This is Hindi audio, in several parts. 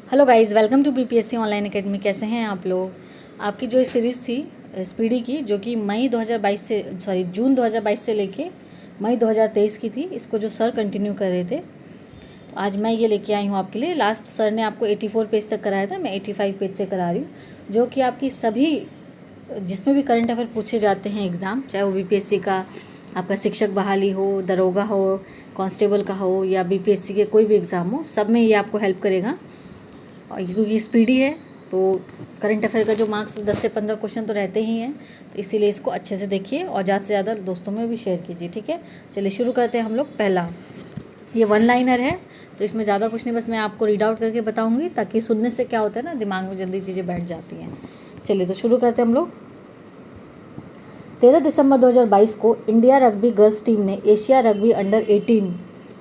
Hello guys, welcome to BPSC online academy. कैसे हैं आप लोग? आपकी जो सीरीज़ थी स्पीडी की, जो कि जून 2022 से लेके मई 2023 की थी, इसको जो सर कंटिन्यू कर रहे थे, तो आज मैं ये लेके आई हूँ आपके लिए। लास्ट सर ने आपको 84 पेज तक कराया था, मैं 85 पेज से करा रही हूँ, जो कि आपकी सभी जिसमें भी करंट अफेयर पूछे जाते हैं एग्ज़ाम, चाहे वो बीपीएससी का आपका शिक्षक बहाली हो, दरोगा हो, कांस्टेबल का हो, या बीपीएससी के कोई भी एग्ज़ाम हो, सब में ये आपको हेल्प करेगा। और क्योंकि स्पीडी है तो करंट अफेयर का जो मार्क्स 10 से 15 क्वेश्चन तो रहते ही हैं, तो इसीलिए इसको अच्छे से देखिए और ज़्यादा से ज़्यादा दोस्तों में भी शेयर कीजिए। ठीक है, चलिए शुरू करते हैं हम लोग। पहला ये वन लाइनर है, तो इसमें ज़्यादा कुछ नहीं, बस मैं आपको रीड आउट करके बताऊंगी, ताकि सुनने से क्या होता है ना, दिमाग में जल्दी चीज़ें बैठ जाती हैं। चलिए तो शुरू करते हैं हम लोग। 13 दिसंबर 2022 को इंडिया रग्बी गर्ल्स टीम ने एशिया रग्बी अंडर 18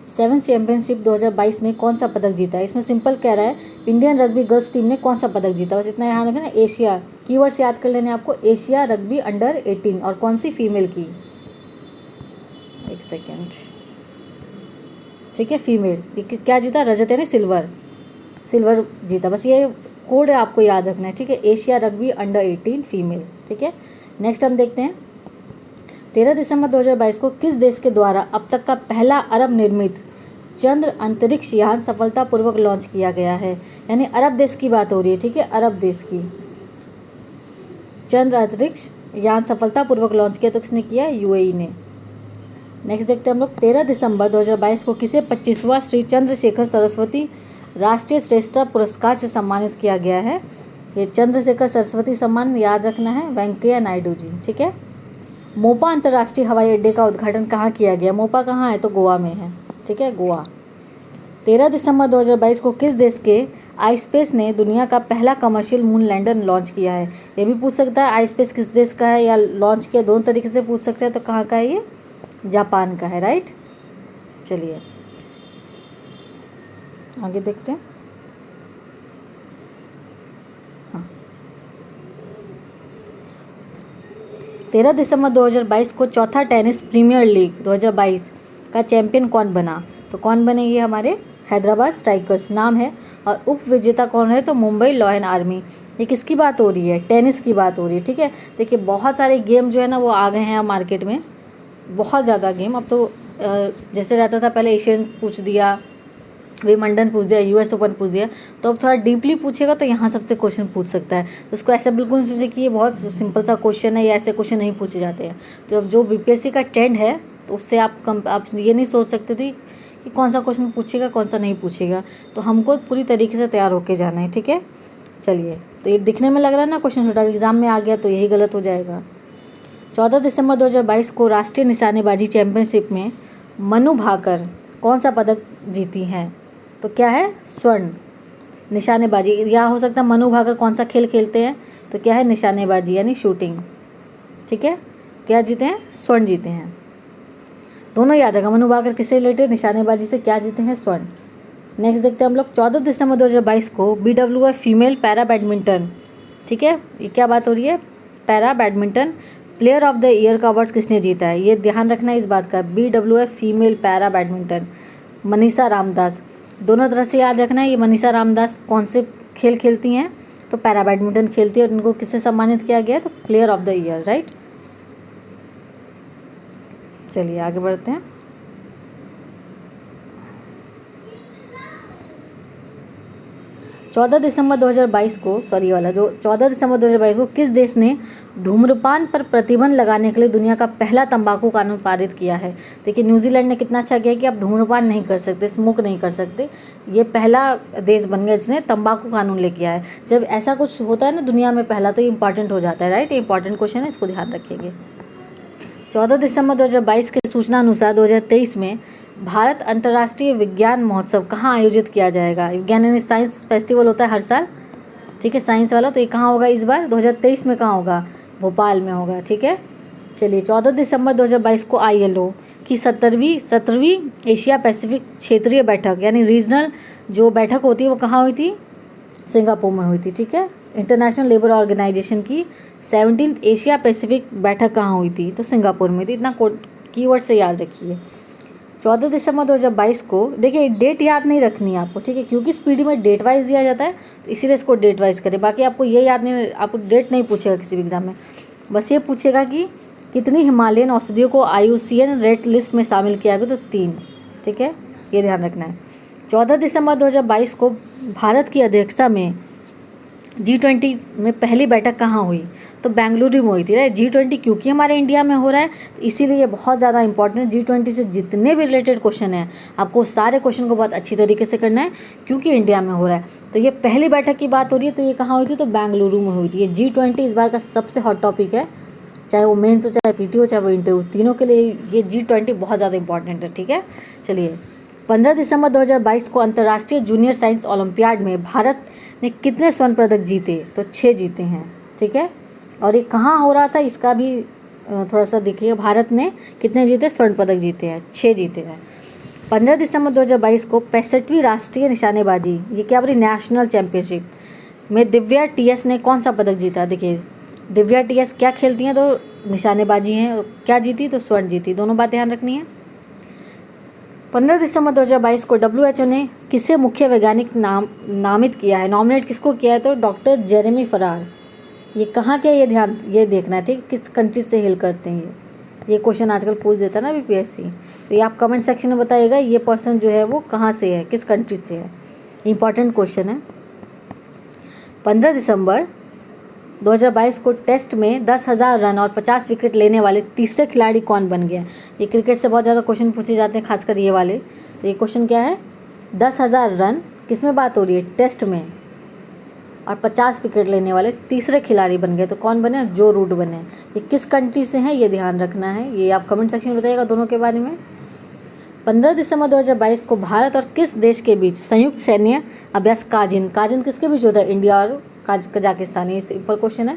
7 चैंपियनशिप 2022 में कौन सा पदक जीता है? इसमें सिंपल कह रहा है इंडियन रग्बी गर्ल्स टीम ने कौन सा पदक जीता, बस इतना यहाँ रखें ना। एशिया कीवर्ड्स याद कर लेने आपको, एशिया रग्बी अंडर 18, और कौन सी फीमेल की, एक सेकेंड, ठीक है, फीमेल। ये क्या जीता? रजत यानी सिल्वर, सिल्वर जीता। बस ये कोड है, आपको याद रखना है। ठीक है, एशिया रग्बी अंडर 18 फीमेल। ठीक है, नेक्स्ट हम देखते हैं। 13 दिसंबर 2022 को किस देश के द्वारा अब तक का पहला अरब निर्मित चंद्र अंतरिक्ष यान सफलतापूर्वक लॉन्च किया गया है? यानी अरब देश की बात हो रही है। ठीक है, अरब देश की चंद्र अंतरिक्ष यान सफलतापूर्वक लॉन्च किया, तो किसने किया? यूएई ने। नेक्स्ट देखते हैं हम लोग। 13 दिसंबर 2022 को किसे 25वां श्री चंद्रशेखर सरस्वती राष्ट्रीय श्रेष्ठता पुरस्कार से सम्मानित किया गया है? ये चंद्रशेखर सरस्वती सम्मान याद रखना है, वेंकैया नायडू जी। ठीक है, मोपा अंतर्राष्ट्रीय हवाई अड्डे का उद्घाटन कहाँ किया गया? मोपा कहाँ है? तो गोवा में है। ठीक है, गोवा। 13 दिसंबर 2022 को किस देश के आईस्पेस ने दुनिया का पहला कमर्शियल मून लैंडर लॉन्च किया है? ये भी पूछ सकता है आईस्पेस किस देश का है, या लॉन्च किया, दोनों तरीके से पूछ सकते हैं। तो कहाँ का है ये? जापान का है, राइट। चलिए आगे देखते हैं। 13 दिसंबर 2022 को चौथा टेनिस प्रीमियर लीग 2022 का चैंपियन कौन बना? तो कौन बने? ये हमारे हैदराबाद स्ट्राइकर्स नाम है। और उप विजेता कौन है? तो मुंबई लॉयन आर्मी। ये किसकी बात हो रही है? टेनिस की बात हो रही है। ठीक है, देखिए बहुत सारे गेम जो है ना वो आ गए हैं मार्केट में, बहुत ज़्यादा गेम। अब तो जैसे रहता था पहले, एशियन पूछ दिया, विंबलडन पूछ दिया, यूएस ओपन पूछ दिया, तो अब थोड़ा डीपली पूछेगा तो यहाँ सबसे क्वेश्चन पूछ सकता है। तो उसको ऐसा बिल्कुल नहीं सोचे कि ये बहुत सिंपल सा क्वेश्चन है, या ऐसे क्वेश्चन नहीं पूछे जाते हैं। तो अब जो बीपीएससी का ट्रेंड है, तो उससे आप ये नहीं सोच सकते थे कि कौन सा क्वेश्चन पूछेगा, कौन सा नहीं पूछेगा। तो हमको पूरी तरीके से तैयार होके जाना है। ठीक है, चलिए, तो ये दिखने में लग रहा है ना क्वेश्चन छोटा, एग्जाम में आ गया तो यही गलत हो जाएगा। 14 दिसंबर 2022 को राष्ट्रीय निशानेबाजी चैंपियनशिप में मनु भाकर कौन सा पदक जीती हैं? तो क्या है? स्वर्ण। निशानेबाजी, या हो सकता है मनु भाकर कौन सा खेल खेलते हैं, तो क्या है? निशानेबाजी यानी शूटिंग। ठीक है, क्या जीते हैं? स्वर्ण जीते हैं। दोनों याद रखा, मनु भाकर किससे रिलेटेड? निशानेबाजी से। क्या जीते हैं? स्वर्ण। नेक्स्ट देखते हैं हम लोग। 14 दिसंबर 2022 को BWF फीमेल पैरा बैडमिंटन, ठीक है, ये क्या बात हो रही है? Para badminton player of the year का अवार्ड किसने जीता है? ये ध्यान रखना है इस बात का। BWF female para badminton Manisha Ramdas. दोनों तरह से याद रखना है। ये मनीषा रामदास कौन से खेल खेलती हैं? तो पैरा बैडमिंटन खेलती है। और उनको किससे सम्मानित किया गया है? तो player of the year, right. चलिए आगे बढ़ते हैं। 14 दिसंबर 2022 को, सॉरी वाला जो 14 दिसंबर 2022 को किस देश ने धूम्रपान पर प्रतिबंध लगाने के लिए दुनिया का पहला तंबाकू कानून पारित किया है? देखिए न्यूजीलैंड ने कितना अच्छा किया कि आप धूम्रपान नहीं कर सकते, स्मोक नहीं कर सकते। ये पहला देश बन गया जिसने तंबाकू कानून लेके आया है। जब ऐसा कुछ होता है ना दुनिया में पहला, तो ये इंपॉर्टेंट हो जाता है, राइट। ये इंपॉर्टेंट क्वेश्चन है, इसको ध्यान रखिएगा। 14 दिसंबर 2022 के सूचना अनुसार 2023 में भारत अंतर्राष्ट्रीय विज्ञान महोत्सव कहाँ आयोजित किया जाएगा? विज्ञान यानी साइंस फेस्टिवल होता है हर साल, ठीक है, साइंस वाला। तो ये कहाँ होगा इस बार? 2023 में कहाँ होगा? भोपाल में होगा। ठीक है, चलिए 14 दिसंबर 2022 को ILO की 17वीं एशिया पैसिफिक क्षेत्रीय बैठक यानी रीजनल जो बैठक होती है वो कहाँ हुई थी? सिंगापुर में हुई थी। ठीक है, इंटरनेशनल लेबर ऑर्गेनाइजेशन की 17th एशिया पैसिफिक बैठक कहाँ हुई थी? तो सिंगापुर में थी। इतना कीवर्ड से याद रखिए। 14 दिसंबर 2022 को, देखिए डेट याद नहीं रखनी है आपको, ठीक है, क्योंकि स्पीडी में डेट वाइज दिया जाता है तो इसीलिए इसको डेट वाइज करें। बाकी आपको ये याद नहीं, आपको डेट नहीं पूछेगा किसी भी एग्जाम में, बस ये पूछेगा कि कितनी हिमालयन औषधियों को IUCN रेड लिस्ट में शामिल किया गया, तो 3, ठीक है, ये ध्यान रखना है। 14 दिसंबर 2022 को भारत की अध्यक्षता में G20 में पहली बैठक कहाँ हुई, तो बेंगलुरु में हुई थी। राइट, G20 क्योंकि हमारे इंडिया में हो रहा है तो इसीलिए ये बहुत ज़्यादा इंपॉर्टेंट है। G20 से जितने भी रिलेटेड क्वेश्चन हैं आपको सारे क्वेश्चन को बहुत अच्छी तरीके से करना है, क्योंकि इंडिया में हो रहा है। तो ये पहली बैठक की बात हो रही है, तो ये कहाँ हुई थी, तो बेंगलुरु में हुई थी। ये G20 इस बार का सबसे हॉट टॉपिक है, चाहे वो मेंस हो, चाहे PT हो, चाहे वो इंटरव्यू, तीनों के लिए ये G20 बहुत ज़्यादा इंपॉर्टेंट है, ठीक है। चलिए, 15 दिसंबर 2022 को अंतर्राष्ट्रीय जूनियर साइंस ओलंपियाड में भारत ने कितने स्वर्ण पदक जीते, तो 6 जीते हैं, ठीक है। और ये कहाँ हो रहा था इसका भी थोड़ा सा देखिए, भारत ने कितने जीते, स्वर्ण पदक जीते हैं, 6 जीते हैं। 15 दिसंबर 2022 को 65वीं राष्ट्रीय निशानेबाजी, ये क्या बोली, नेशनल चैंपियनशिप में दिव्या TS ने कौन सा पदक जीता। देखिए दिव्या TS क्या खेलती हैं, तो निशानेबाजी हैं, क्या जीती, तो स्वर्ण जीती, दोनों बात ध्यान रखनी है। 15 दिसंबर 2022 को WHO ने किसे मुख्य वैज्ञानिक नामित किया है, नॉमिनेट किसको किया है, तो डॉक्टर जेरेमी फरार। ये कहाँ के, ये देखना है, ठीक, किस कंट्री से हेल करते हैं ये क्वेश्चन आजकल पूछ देता है ना BPSC, तो ये आप कमेंट सेक्शन में बताइएगा ये पर्सन जो है वो कहाँ से है, किस कंट्री से है, इंपॉर्टेंट क्वेश्चन है। 15 दिसंबर 2022 को टेस्ट में 10,000 रन और 50 विकेट लेने वाले तीसरे खिलाड़ी कौन बन गया। ये क्रिकेट से बहुत ज़्यादा क्वेश्चन पूछे जाते हैं, खासकर ये वाले। तो ये क्वेश्चन क्या है, 10,000 रन किस में बात हो रही है, टेस्ट में, और 50 विकेट लेने वाले तीसरे खिलाड़ी बन गए, तो कौन बने, जो रूट बने। ये किस कंट्री से हैं, ये ध्यान रखना है, ये आप कमेंट सेक्शन में बताइएगा दोनों के बारे में। 15 दिसंबर 2022 को भारत और किस देश के बीच संयुक्त सैन्य अभ्यास काजिन किसके बीच होता है, इंडिया और कजाकिस्तान, ये सिंपल क्वेश्चन है।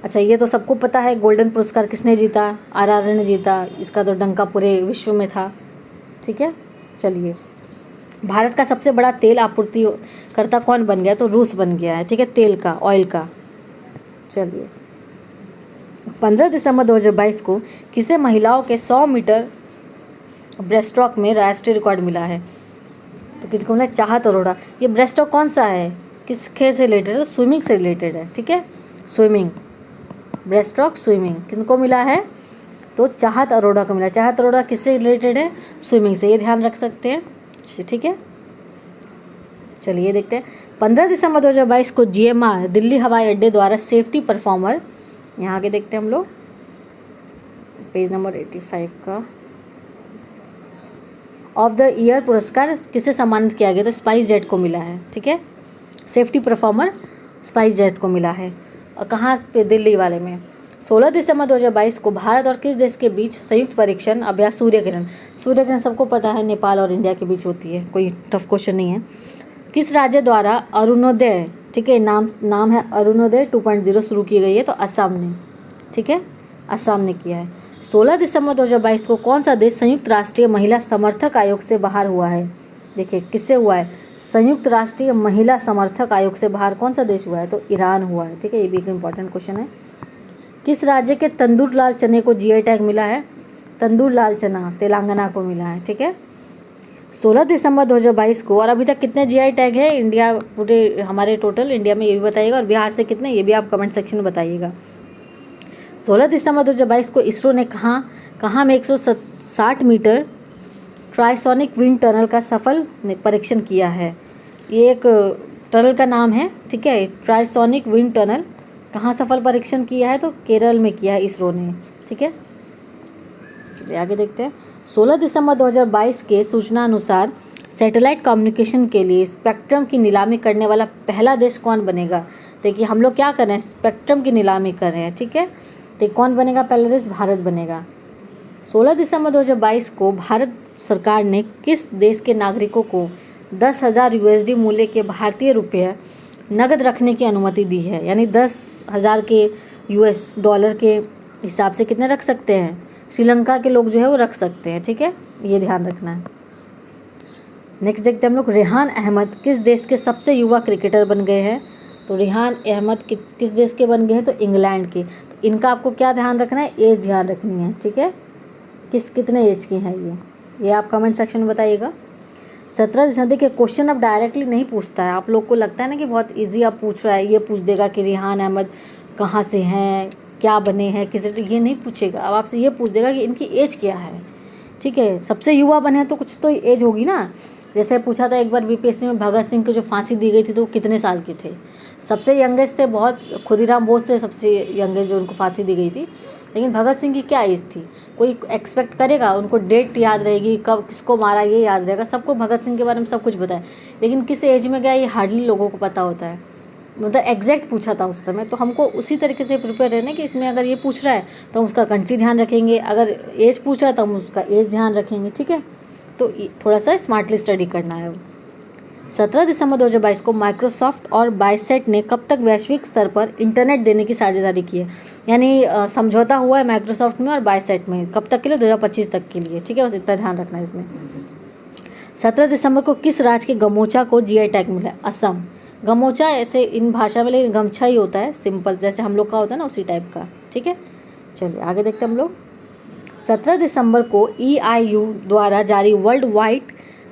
अच्छा, ये तो सबको पता है, गोल्डन पुरस्कार किसने जीता, RRR ने जीता, इसका तो डंका पूरे विश्व में था, ठीक है। चलिए, भारत का सबसे बड़ा तेल आपूर्तिकर्ता कौन बन गया, तो रूस बन गया है, ठीक है, तेल का, ऑयल का। चलिए, 15 दिसंबर 2022 को किसे महिलाओं के 100 मीटर ब्रेस्टस्ट्रोक में राष्ट्रीय रिकॉर्ड मिला है, तो किसको मिला, चाहत अरोड़ा। ये ब्रेस्टस्ट्रोक कौन सा है, किस खेल से रिलेटेड है, स्विमिंग से रिलेटेड है, ठीक है, स्विमिंग, ब्रेस्टस्ट्रोक स्विमिंग किनको मिला है, तो चाहत अरोड़ा को मिला। चाहत अरोड़ा किससे रिलेटेड है, स्विमिंग से, ये ध्यान रख सकते हैं, ठीक है। चलिए देखते हैं, 15 दिसंबर 2022 को GMR दिल्ली हवाई अड्डे द्वारा सेफ्टी परफॉर्मर, यहाँ आगे देखते हैं हम लोग, पेज नंबर 85 का, ऑफ द ईयर पुरस्कार किसे सम्मानित किया गया, तो स्पाइस जेट को मिला है, ठीक है, सेफ्टी परफॉर्मर स्पाइस जेट को मिला है। और कहाँ पे, दिल्ली वाले में। 16 दिसंबर 2022 को भारत और किस देश के बीच संयुक्त परीक्षण अभ्यास सूर्यकिरण सबको पता है, नेपाल और इंडिया के बीच होती है, कोई टफ क्वेश्चन नहीं है। किस राज्य द्वारा अरुणोदय, ठीक है, नाम है अरुणोदय 2.0 शुरू की गई है, तो असम ने, ठीक है, असम ने किया है। 16 दिसंबर 2022 को कौन सा देश संयुक्त राष्ट्रीय महिला समर्थक आयोग से बाहर हुआ है, देखिए किससे हुआ है, संयुक्त राष्ट्रीय महिला समर्थक आयोग से बाहर कौन सा देश हुआ है, तो ईरान हुआ है, ठीक है, ये भी एक इम्पॉर्टेंट क्वेश्चन है। किस राज्य के तंदूर लाल चने को GI टैग मिला है, तंदूर लाल चना तेलंगाना को मिला है, ठीक है। 16 दिसंबर 2022 को, और अभी तक कितने GI टैग है इंडिया, पूरे हमारे टोटल इंडिया में, ये भी बताइएगा, और बिहार से कितने, ये भी आप कमेंट सेक्शन में बताइएगा। 16 दिसंबर 2022 को इसरो ने कहाँ में 160 मीटर ट्राइसोनिक विंड टनल का सफल परीक्षण किया है। ये एक टनल का नाम है, ठीक है, ट्राइसोनिक विंड टनल, कहाँ सफल परीक्षण किया है, तो केरल में किया है इसरो ने, ठीक है। चलिए आगे देखते हैं। 16 दिसंबर 2022 के सूचना अनुसार सैटेलाइट कम्युनिकेशन के लिए स्पेक्ट्रम की नीलामी करने वाला पहला देश कौन बनेगा। देखिए हम लोग क्या कर रहे हैं, स्पेक्ट्रम की नीलामी कर रहे हैं, ठीक है, तो कौन बनेगा पहला देश, भारत बनेगा। 16 दिसंबर 2022 को भारत सरकार ने किस देश के नागरिकों को 10,000 USD मूल्य के भारतीय रुपये नगद रखने की अनुमति दी है, यानी 10,000 के US डॉलर के हिसाब से कितने रख सकते हैं, श्रीलंका के लोग जो है वो रख सकते हैं, ठीक है, ये ध्यान रखना है। नेक्स्ट देखते हैं हम लोग, रेहान अहमद किस देश के सबसे युवा क्रिकेटर बन गए हैं, तो रेहान अहमद किस देश के बन गए हैं, तो इंग्लैंड के। तो इनका आपको क्या ध्यान रखना है, एज ध्यान रखनी है, ठीक है, कितने एज की हैं ये, ये आप कमेंट सेक्शन में बताइएगा। 17 दिसंबर, देखिए क्वेश्चन अब डायरेक्टली नहीं पूछता है। आप लोग को लगता है ना कि बहुत इजी आप पूछ रहा है, ये पूछ देगा कि रिहान अहमद कहाँ से हैं, क्या बने हैं, किस, ये नहीं पूछेगा। अब आपसे ये पूछ देगा कि इनकी एज क्या है। ठीक है, सबसे युवा बने हैं तो कुछ तो एज होगी ना। जैसे पूछा था एक बार बीपीएससी में, भगत सिंह को जो फांसी दी गई थी तो वो कितने साल के थे। सबसे यंगेस्ट थे बहुत, खुदीराम बोस थे सबसे यंगेस्ट जो उनको फांसी दी गई थी। लेकिन भगत सिंह की क्या एज थी, कोई एक्सपेक्ट करेगा? उनको डेट याद रहेगी, कब किसको मारा ये याद रहेगा, सबको भगत सिंह के बारे में सब कुछ पता है। लेकिन किस एज में गया ये हार्डली लोगों को पता होता है। मतलब एग्जैक्ट पूछा था उस समय, तो हमको उसी तरीके से प्रिपेयर रहना कि इसमें अगर ये पूछ रहा है तो हम उसका कंट्री ध्यान रखेंगे, अगर एज पूछ रहा है तो हम उसका एज ध्यान रखेंगे। ठीक है, तो थोड़ा सा स्मार्टली स्टडी करना है। 17 दिसंबर 2022 को माइक्रोसॉफ्ट और बाइसेट ने कब तक वैश्विक स्तर पर इंटरनेट देने की साझेदारी की है? यानी समझौता हुआ है माइक्रोसॉफ्ट में और बाइसेट में, कब तक के लिए? 2025 तक के लिए। ठीक है, बस इतना ध्यान रखना है इसमें। 17 दिसंबर को किस राज्य के गमोचा को जीआई टैग मिला है? असम। गमोचा ऐसे इन भाषा में, लेकिन गमछा ही होता है, सिंपल जैसे हम लोग का होता है ना उसी टाइप का। ठीक है, चलिए आगे देखते हैं हम लोग। 17 दिसंबर को EIU द्वारा जारी world wide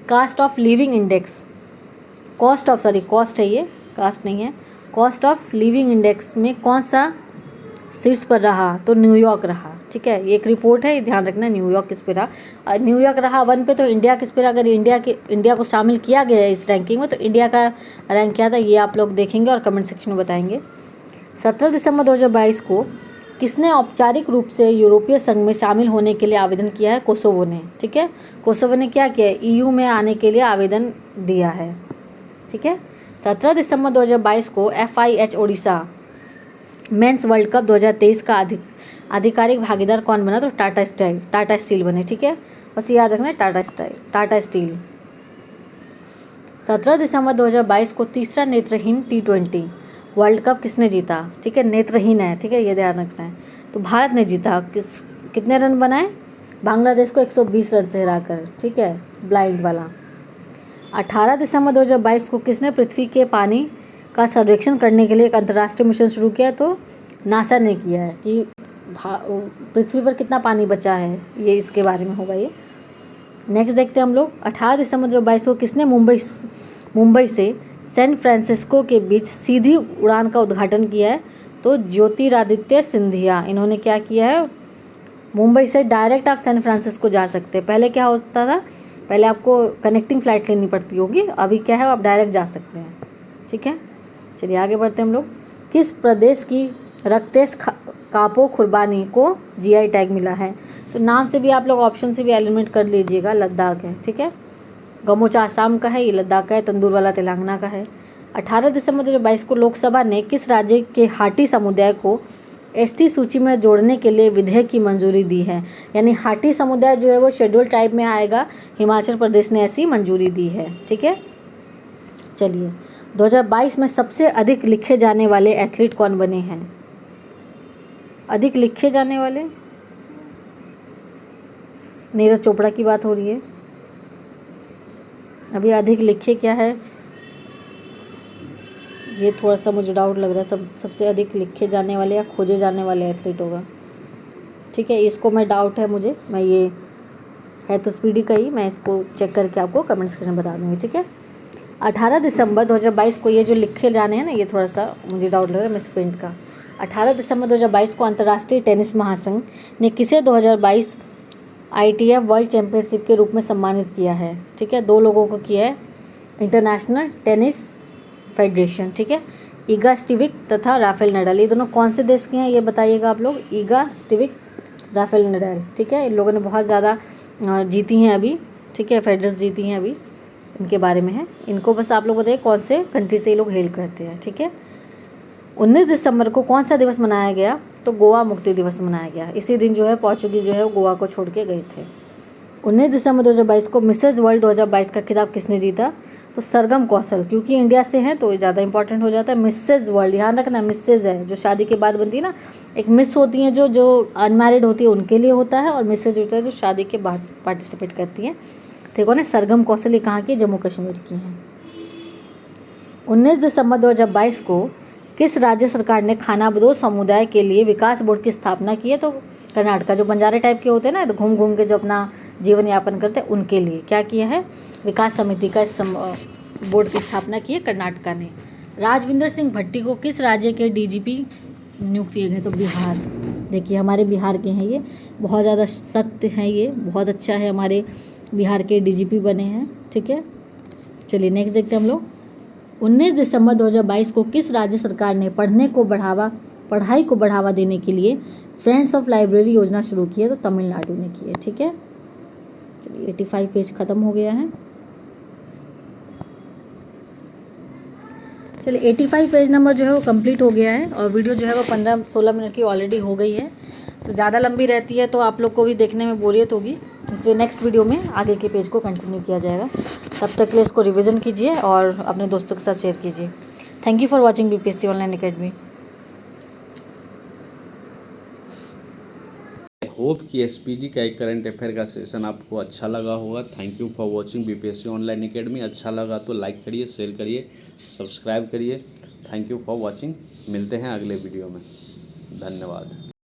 cost of living index, cost है ये, कास्ट नहीं है, कॉस्ट ऑफ लिविंग इंडेक्स में कौन सा शीर्ष पर रहा? तो न्यूयॉर्क रहा। ठीक है, ये एक रिपोर्ट है, ध्यान रखना न्यूयॉर्क किस पे रहा। न्यूयॉर्क रहा 1 पे, तो इंडिया किस पे रहा? अगर इंडिया को शामिल किया गया है इस रैंकिंग में तो इंडिया का रैंक क्या था ये आप लोग देखेंगे और कमेंट सेक्शन में बताएंगे। 17 दिसंबर 2022 को किसने औपचारिक रूप से यूरोपीय संघ में शामिल होने के लिए आवेदन किया है? कोसोवो ने। ठीक है, कोसोवो ने क्या किया है? EU में आने के लिए आवेदन दिया है। ठीक है, 17 दिसंबर 2022 को FIH Odisha mains world cup 2023 का आधिकारिक भागीदार कौन बना? तो टाटा स्टील बने। ठीक है, बस याद रखना है टाटा स्टील। 17 दिसंबर 2022 को तीसरा नेत्रहीन T20 वर्ल्ड कप किसने जीता? ठीक है, नेत्रहीन है। ठीक है, ये ध्यान रखना है। तो भारत ने जीता। कितने रन बनाए? बांग्लादेश को 120 रन से हराकर। ठीक है, ब्लाइंड वाला। 18 दिसंबर 2022 को किसने पृथ्वी के पानी का सर्वेक्षण करने के लिए एक अंतर्राष्ट्रीय मिशन शुरू किया? तो नासा ने किया है कि पृथ्वी पर कितना पानी बचा है, ये इसके बारे में होगा ये। नेक्स्ट देखते हैं हम लोग। 18 दिसंबर 2022 को किसने मुंबई से सैन फ्रांसिस्को के बीच सीधी उड़ान का उद्घाटन किया है? तो ज्योतिरादित्य सिंधिया। इन्होंने क्या किया है? मुंबई से डायरेक्ट आप सैन फ्रांसिस्को जा सकते हैं। पहले क्या होता था, पहले आपको कनेक्टिंग फ़्लाइट लेनी पड़ती होगी, अभी क्या है आप डायरेक्ट जा सकते हैं। ठीक है, चलिए आगे बढ़ते हैं हम लोग। किस प्रदेश की रक्तेश कापो खुरबानी को जीआई टैग मिला है? तो नाम से भी आप लोग ऑप्शन से भी एलिमिनेट कर लीजिएगा, लद्दाख है। ठीक है, गमोचा आसाम का है, ये लद्दाख का है, तंदूरवाला तेलंगाना का है। 18 दिसंबर 2022 को लोकसभा ने किस राज्य के हाटी समुदाय को ST सूची में जोड़ने के लिए विधेयक की मंजूरी दी है? यानी हाटी समुदाय जो है वो शेड्यूल टाइप में आएगा, हिमाचल प्रदेश ने ऐसी मंजूरी दी है। ठीक है, चलिए 2022 में सबसे अधिक लिखे जाने वाले एथलीट कौन बने हैं? अधिक लिखे जाने वाले नीरज चोपड़ा की बात हो रही है। अभी अधिक लिखे क्या है ये थोड़ा सा मुझे डाउट लग रहा है। सबसे अधिक लिखे जाने वाले या खोजे जाने वाले एथलीट होगा। ठीक है, इसको मैं डाउट है मुझे, मैं ये है तो स्पीडी का ही, मैं इसको चेक करके आपको कमेंट सेक्शन में बता दूँगी। ठीक है, 18 दिसंबर 2022 को ये जो लिखे जाने हैं ना, ये थोड़ा सा मुझे डाउट लग रहा है मिस प्रिंट का। 18 दिसंबर 2022 को अंतर्राष्ट्रीय टेनिस महासंघ ने किसे 2022 ITF वर्ल्ड चैंपियनशिप के रूप में सम्मानित किया है? ठीक है, 2 लोगों को किया है, इंटरनेशनल टेनिस फेडरेशन। ठीक है, ईगा स्टिविक तथा राफेल नडाल। ये दोनों कौन से देश के हैं ये बताइएगा आप लोग? Iga Swiatek, Rafael Nadal. ठीक है, इन लोगों ने बहुत ज़्यादा जीती हैं अभी। ठीक है, फेडरल्स जीती हैं अभी, इनके बारे में है। इनको बस आप लोग बताइए कौन से कंट्री से ये लोग हेल करते हैं। ठीक है, 19 दिसंबर को कौन सा दिवस मनाया गया? तो गोवा मुक्ति दिवस मनाया गया। इसी दिन जो है पोर्चुगीज जो है वो गोवा को छोड़ के गए थे। 19 दिसंबर 2022 को मिसेज वर्ल्ड 2022 का खिताब किसने जीता? तो सरगम कौशल, क्योंकि इंडिया से हैं तो ज़्यादा इंपॉर्टेंट हो जाता है। मिसेज वर्ल्ड ध्यान रखना, मिसेज है जो शादी के बाद बनती है ना, एक मिस होती हैं जो अनमैरिड होती है उनके लिए होता है, और मिसेज होता है जो शादी के बाद पार्टिसिपेट करती हैं। ठीक है ना, सरगम कौशल ये कहाँ की? जम्मू कश्मीर की हैं। 19 दिसंबर 2022 को किस राज्य सरकार ने खानाबदोश समुदाय के लिए विकास बोर्ड की स्थापना की है? तो कर्नाटका। जो बंजारे टाइप के होते हैं ना, तो घूम घूम के जो अपना जीवन यापन करते हैं उनके लिए क्या किया है, विकास समिति का बोर्ड की स्थापना की है कर्नाटका ने। राजविंदर सिंह भट्टी को किस राज्य के डीजीपी नियुक्त किए गए, तो बिहार। देखिए हमारे बिहार के हैं ये, बहुत ज़्यादा सख्त हैं ये, बहुत अच्छा है, हमारे बिहार के डीजीपी बने हैं। ठीक है, चलिए नेक्स्ट देखते हैं हम लोग। 19 दिसंबर 2022 को किस राज्य सरकार ने पढ़ाई को बढ़ावा देने के लिए फ्रेंड्स ऑफ लाइब्रेरी योजना शुरू की है, तो तमिलनाडु ने की है। ठीक है, चलिए 85 पेज खत्म हो गया है। चलिए 85 पेज नंबर जो है वो कंप्लीट हो गया है और वीडियो जो है वो 15-16 मिनट की ऑलरेडी हो गई है। तो ज़्यादा लंबी रहती है तो आप लोग को भी देखने में बोरियत होगी, इसलिए नेक्स्ट वीडियो में आगे के पेज को कंटिन्यू किया जाएगा। तब तक के लिए इसको रिवीजन कीजिए और अपने दोस्तों के साथ शेयर कीजिए। Thank you for watching BPSC online academy. Hope कि एसपीजी का एक करंट अफेयर का सेशन आपको अच्छा लगा होगा। Thank you for watching BPSC online academy. अच्छा लगा तो लाइक करिए, शेयर करिए, सब्सक्राइब करिए। Thank you for watching. मिलते हैं अगले वीडियो में। धन्यवाद।